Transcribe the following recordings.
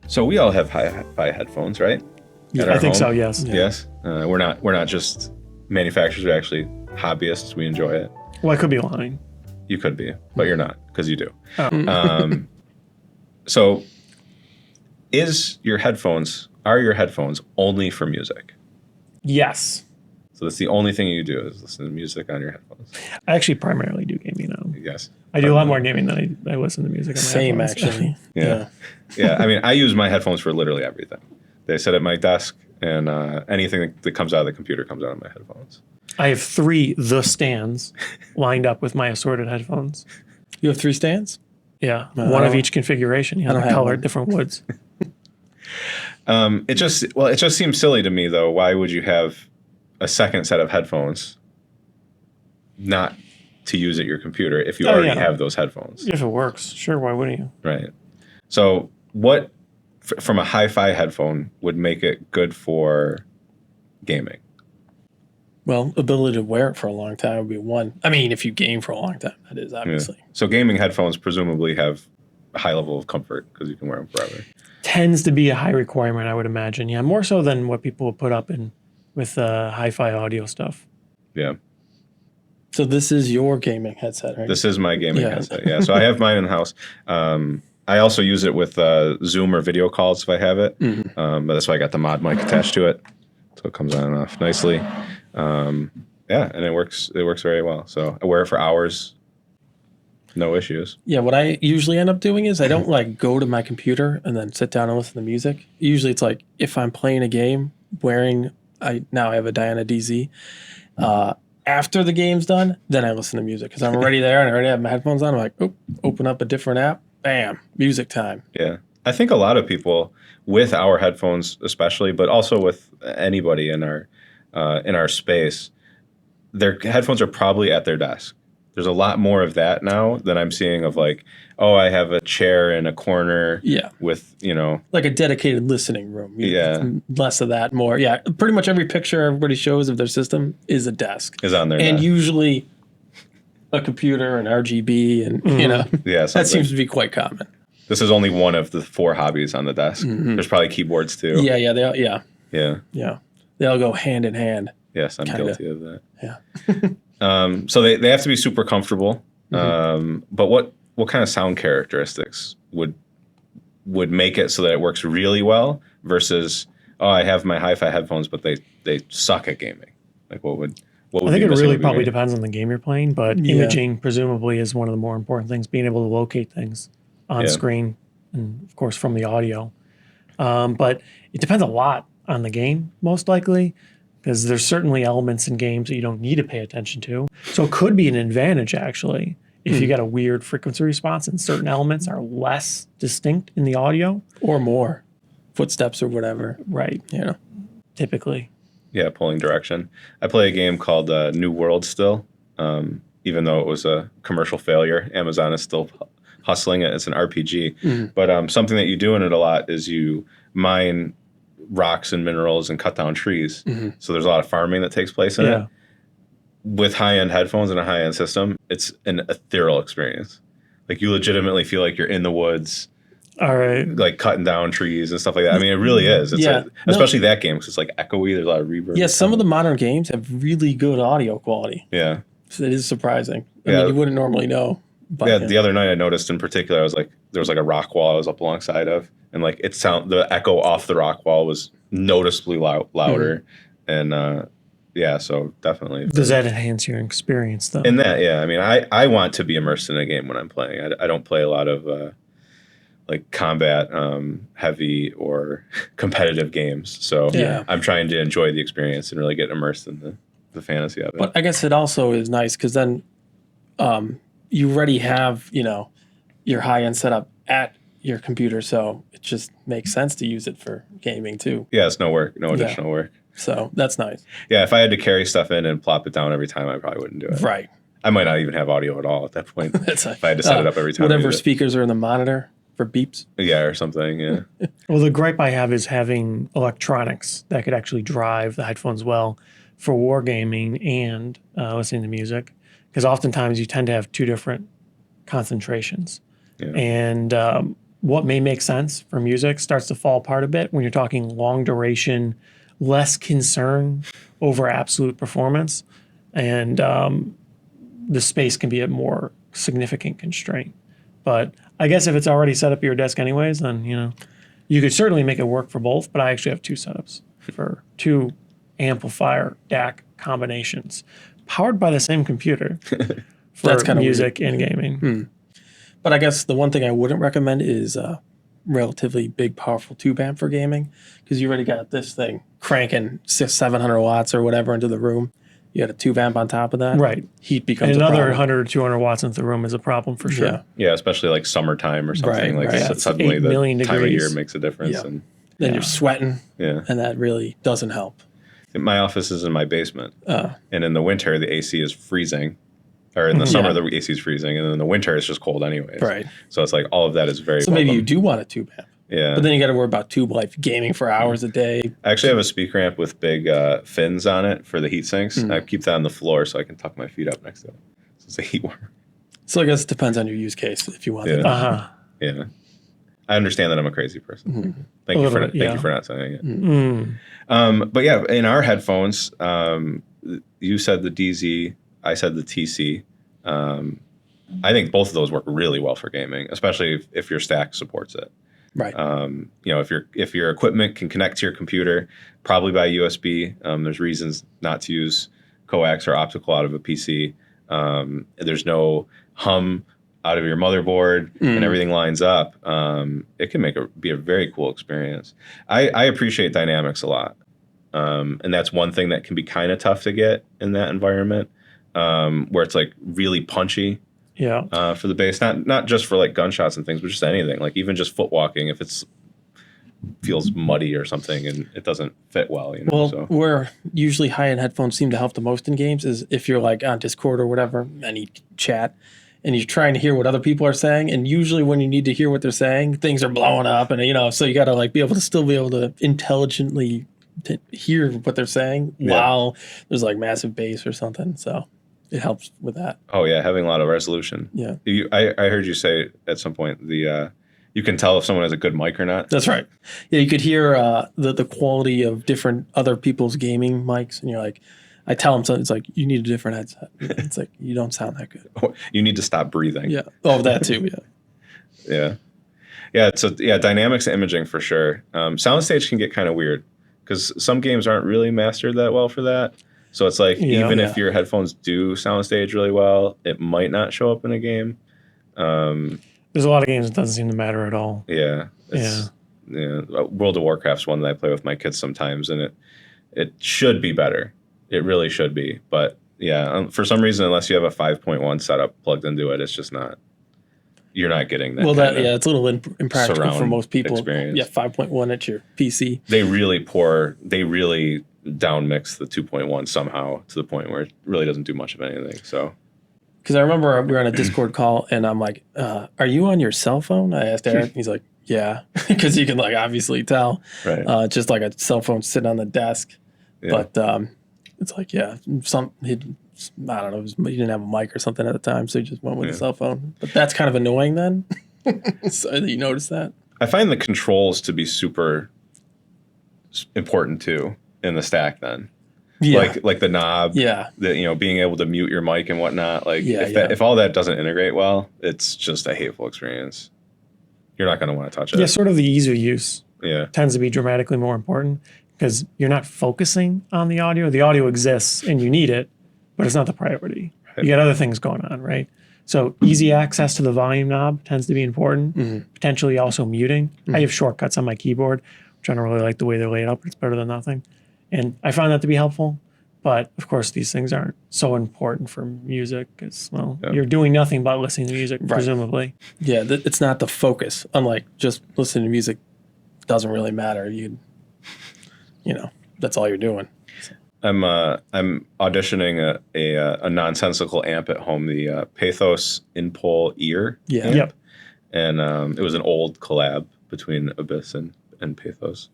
So we all have hi-fi headphones, right? Yeah, I think so. Yes. Yeah. Yes. We're not just manufacturers. We're actually hobbyists. We enjoy it. Well, I could be lying. You could be, but you're not because you do. Oh. So are your headphones only for music? Yes. So that's the only thing you do is listen to music on your headphones? I actually primarily do gaming now. Yes. I do a lot more gaming than I listen to music on my Same, headphones. actually. Yeah. Yeah. I mean, I use my headphones for literally everything. They sit at my desk, and anything that comes out of the computer comes out of my headphones. I have 3 The Stands lined up with my assorted headphones. You have 3 stands? Yeah. One of each configuration. You know, have color, one. different woods. It just seems silly to me, though. Why would you have a second set of headphones not to use at your computer if you already have those headphones? If it works, sure. Why wouldn't you? Right. So what, from a hi-fi headphone, would make it good for gaming? Well, ability to wear it for a long time would be one. I mean, if you game for a long time, that is obviously. Yeah. So gaming headphones presumably have a high level of comfort because you can wear them forever. Tends to be a high requirement, I would imagine. Yeah, more so than what people would put up in with hi-fi audio stuff. Yeah. So this is your gaming headset, right? This is my gaming headset. Yeah. So I have mine in the house. I also use it with Zoom or video calls if I have it. But that's why I got the mod mic attached to it, so it comes on and off nicely. And it works very well. So I wear it for hours, no issues. Yeah, what I usually end up doing is I don't like go to my computer and then sit down and listen to music. Usually it's like if I'm playing a game now I have a Diana DZ. After the game's done, then I listen to music because I'm already there and I already have my headphones on. I'm like, open up a different app, bam, music time. Yeah. I think a lot of people with our headphones especially, but also with anybody in our space, their headphones are probably at their desk. There's a lot more of that now than I'm seeing of like, oh, I have a chair in a corner with, like a dedicated listening room. Less of that, more. Yeah. Pretty much every picture everybody shows of their system is a desk. Is on their desk. And usually a computer, an RGB, and, that seems to be quite common. This is only one of the 4 hobbies on the desk. There's probably keyboards too. Yeah. Yeah. They all go hand in hand. Yes, I'm guilty of that. Yeah. So they have to be super comfortable. But what kind of sound characteristics would make it so that it works really well versus, I have my hi-fi headphones, but they suck at gaming? Like what would I think it really probably depends on the game you're playing, but imaging presumably is one of the more important things, being able to locate things on screen and, of course, from the audio. But it depends a lot on the game, most likely, because there's certainly elements in games that you don't need to pay attention to. So it could be an advantage, actually, if you got a weird frequency response and certain elements are less distinct in the audio. Or more. Footsteps or whatever. Right. Typically. Yeah, pulling direction. I play a game called New World still, even though it was a commercial failure. Amazon is still hustling it. It's an RPG. But something that you do in it a lot is you mine rocks and minerals and cut down trees. So there's a lot of farming that takes place in it. With high-end headphones and a high-end system, it's an ethereal experience. Like you legitimately feel like you're in the woods. All right. Like cutting down trees and stuff like that. I mean, it really is. It's especially that game because it's like echoey. There's a lot of reverb. Yeah, some of the modern games have really good audio quality. Yeah. So it is surprising. I mean, you wouldn't normally know. But the other night I noticed in particular, there was like a rock wall I was up alongside of, and like the echo off the rock wall was noticeably louder, and so definitely. Does that enhance your experience though? In that, I mean, I want to be immersed in a game when I'm playing. I don't play a lot of like combat heavy or competitive games, so I'm trying to enjoy the experience and really get immersed in the fantasy of it. But I guess it also is nice because then you already have, your high-end setup at your computer, so it just makes sense to use it for gaming too. Yeah, it's no additional work. So that's nice. Yeah, if I had to carry stuff in and plop it down every time, I probably wouldn't do it. Right. I might not even have audio at all at that point. If I had to set it up every time. Whatever speakers are in the monitor for beeps. Yeah, or something, yeah. Well, the gripe I have is having electronics that could actually drive the headphones well for wargaming and listening to music. Because oftentimes you tend to have 2 different concentrations. Yeah. And what may make sense for music starts to fall apart a bit when you're talking long duration, less concern over absolute performance, and the space can be a more significant constraint. But I guess if it's already set up at your desk anyways, then you could certainly make it work for both. But I actually have two setups for two amplifier DAC combinations powered by the same computer for That's kind of music and gaming. But I guess the one thing I wouldn't recommend is a relatively big, powerful tube amp for gaming, because you already got this thing cranking 700 watts or whatever into the room. You got a tube amp on top of that. Right. Heat becomes and a another problem. 100 or 200 watts into the room is a problem for sure. Yeah. Yeah, especially like summertime or something. Right, right. Suddenly 8 the million time of degrees. year makes a difference. Yeah. And Then you're sweating, yeah, and that really doesn't help. my office is in my basement, and in the winter the AC is freezing, or in the Yeah. summer the AC is freezing, and in the winter it's just cold anyways. Right. So it's like all of that is very. So maybe welcome. you do want a tube amp. Yeah. But then you got to worry about tube life, gaming for hours a day. I actually have a speaker amp with big fins on it for the heat sinks. I keep that on the floor so I can tuck my feet up next to it. So it's a heat warmer. So I guess it depends on your use case if you want it. Uh-huh. Yeah. I understand that I'm a crazy person. Thank A you for little bit, thank you for not saying it. Mm. But yeah, in our headphones, you said the DZ, I said the TC. I think both of those work really well for gaming, especially if your stack supports it. Right. If your equipment can connect to your computer, probably by USB. There's reasons not to use coax or optical out of a PC. There's no hum out of your motherboard, and everything lines up. It can be a very cool experience. I appreciate dynamics a lot, and that's one thing that can be kind of tough to get in that environment, where it's like really punchy. Yeah. For the bass, not just for like gunshots and things, but just anything. Like even just foot walking, if it's feels muddy or something and it doesn't fit well, Well, So where usually high-end headphones seem to help the most in games is if you're like on Discord or whatever, any chat, and you're trying to hear what other people are saying, and usually when you need to hear what they're saying, things are blowing up, and so you got to like be able to intelligently hear what they're saying while there's like massive bass or something. So it helps with that. Oh yeah, having a lot of resolution. Yeah. I heard you say at some point you can tell if someone has a good mic or not. That's right. Yeah, you could hear the quality of different other people's gaming mics, and you're like, I tell them something. It's like, you need a different headset. It's like, you don't sound that good. You need to stop breathing. Yeah. Oh, that too. Yeah. Yeah. Dynamics imaging for sure. Soundstage can get kind of weird because some games aren't really mastered that well for that. So it's like if your headphones do soundstage really well, it might not show up in a game. There's a lot of games that doesn't seem to matter at all. Yeah. World of Warcraft's one that I play with my kids sometimes, and it should be better. It really should be. But yeah, for some reason, unless you have a 5.1 setup plugged into it, it's just not. You're not getting that. Well, it's a little impractical for most people. Experience. Yeah, 5.1 at your PC. They really down mix the 2.1 somehow to the point where it really doesn't do much of anything. So. Because I remember we were on a Discord call, and I'm like, "Are you on your cell phone?" I asked Eric. He's like, "Yeah," because you can like obviously tell. Right. Just like a cell phone sitting on the desk. Yeah. But it's like, I don't know, he didn't have a mic or something at the time, so he just went with the cell phone. But that's kind of annoying then. So you notice that? I find the controls to be super important too in the stack then. Yeah. Like the knob, Yeah. being able to mute your mic and whatnot. Like if all that doesn't integrate well, it's just a hateful experience. You're not going to want to touch it. Yeah, sort of the ease of use Yeah. tends to be dramatically more important because you're not focusing on the audio. The audio exists and you need it, but it's not the priority. Right. You got other things going on, right? So easy access to the volume knob tends to be important. Potentially also muting. I have shortcuts on my keyboard, which I don't really like the way they're laid out, but it's better than nothing. And I find that to be helpful. But of course, these things aren't so important for music because, you're doing nothing but listening to music, presumably. Yeah, it's not the focus. Unlike just listening to music doesn't really matter. That's all you're doing. I'm auditioning a nonsensical amp at home, the Pathos Inpol Ear. Yeah. Amp. Yep. And it was an old collab between Abyss and Pathos.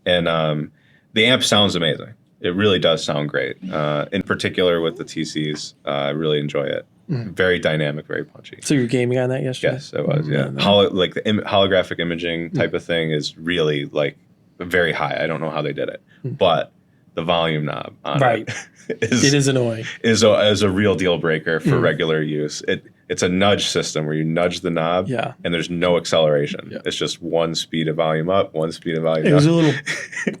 And the amp sounds amazing. It really does sound great. In particular with the TCs, I really enjoy it. Very dynamic, very punchy. So you're gaming on that yesterday? Yes, it was. Yeah, like the holographic imaging type of thing is really like very high. I don't know how they did it, but the volume knob on it is annoying. Is a real deal breaker for regular use. It's a nudge system where you nudge the knob, and there's no acceleration. Yeah. It's just one speed of volume up, one speed of volume down. It was a little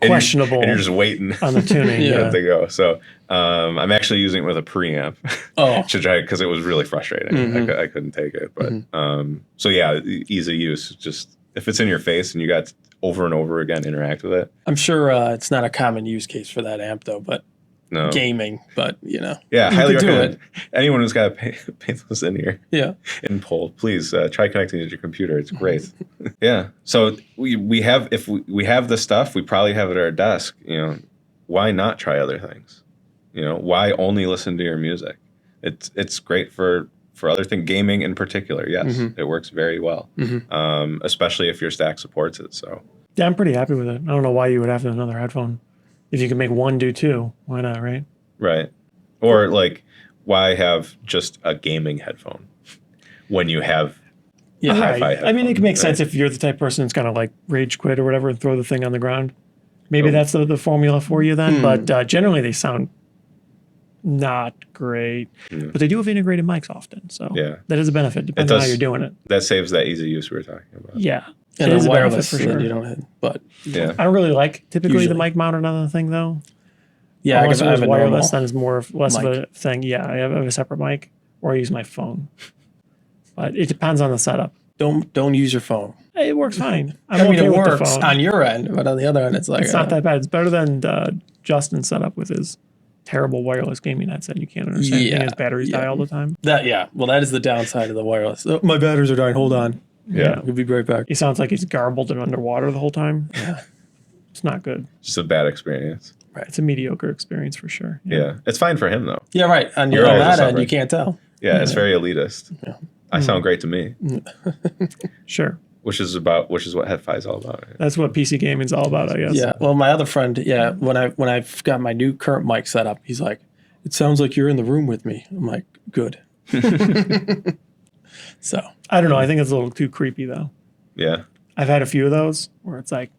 questionable. And you're just waiting on the tuning. to go. So I'm actually using it with a preamp to try because it was really frustrating. I couldn't take it. But so yeah, ease of use. Just if it's in your face and you got over and over again interact with it. I'm sure it's not a common use case for that amp though, but. No. Gaming, but yeah, highly recommend anyone who's got a painless in here, in pull, please try connecting to your computer. It's great. Yeah, so we have if we have the stuff, we probably have it at our desk. Why not try other things? Why only listen to your music? It's great for other things, gaming in particular. Yes, it works very well, especially if your stack supports it. So yeah, I'm pretty happy with it. I don't know why you would have another headphone. If you can make one do two, why not, right? Right. Or like, why have just a gaming headphone when you have a hi-fi headphone? I mean, it can make sense if you're the type of person that's going to like rage quit or whatever and throw the thing on the ground. Maybe that's the formula for you then. But generally, they sound not great. But they do have integrated mics often. So that is a benefit, depending on how you're doing it. That saves that ease of use we were talking about. Yeah. And it is wireless for sure. You don't hit, but I don't really like typically the mic mounted on the thing though. Yeah, unless it was wireless, then it's less of a thing. Yeah, I have a separate mic, or I use my phone. But it depends on the setup. Don't use your phone. It works fine. I mean, it works on your end, but on the other end, it's like it's not that bad. It's better than Justin's setup with his terrible wireless gaming headset. You can't understand anything. His batteries die all the time. Well, that is the downside of the wireless. Oh, my batteries are dying. Hold on. Yeah. We'll be right back. He sounds like he's garbled and underwater the whole time. Yeah. It's not good. Just a bad experience. Right. It's a mediocre experience for sure. Yeah. It's fine for him though. Yeah, right. On that end, you can't tell. Yeah, it's very elitist. Yeah. I sound great to me. Sure. Which is what Head-Fi is all about. Right? That's what PC gaming is all about, I guess. Yeah. Well, my other friend, when I've got my new current mic set up, he's like, "It sounds like you're in the room with me." I'm like, "Good." So I don't know. I think it's a little too creepy though. Yeah. I've had a few of those where it's like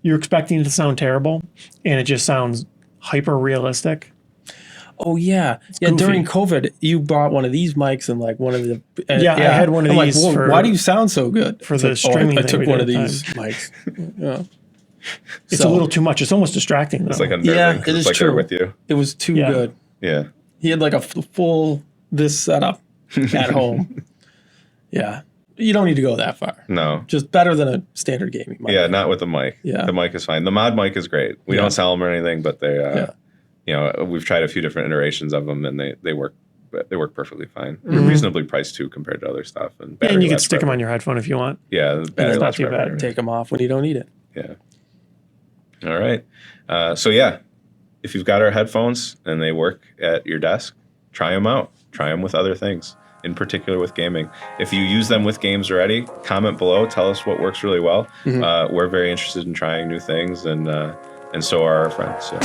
you're expecting it to sound terrible and it just sounds hyper realistic. Oh yeah. During COVID, you bought one of these mics and like one of the I had one of these. Like, why do you sound so good? For the streaming, I took one of these mics. Yeah. It's a little too much. It's almost distracting though. It's like unnerving. It is like true. With you. It was too good. Yeah. He had like a full this setup at home. Yeah. You don't need to go that far. No. Just better than a standard gaming mic. Yeah, not with the mic. Yeah. The mic is fine. The mod mic is great. We don't sell them or anything, but they, we've tried a few different iterations of them and they work perfectly fine. They're reasonably priced too compared to other stuff. And you can stick them on your headphone if you want. Yeah. The battery not too bad. Take them off when you don't need it. Yeah. All right. So yeah, if you've got our headphones and they work at your desk, try them out. Try them with other things. In particular with gaming. If you use them with games already, comment below. Tell us what works really well. We're very interested in trying new things, and so are our friends. So.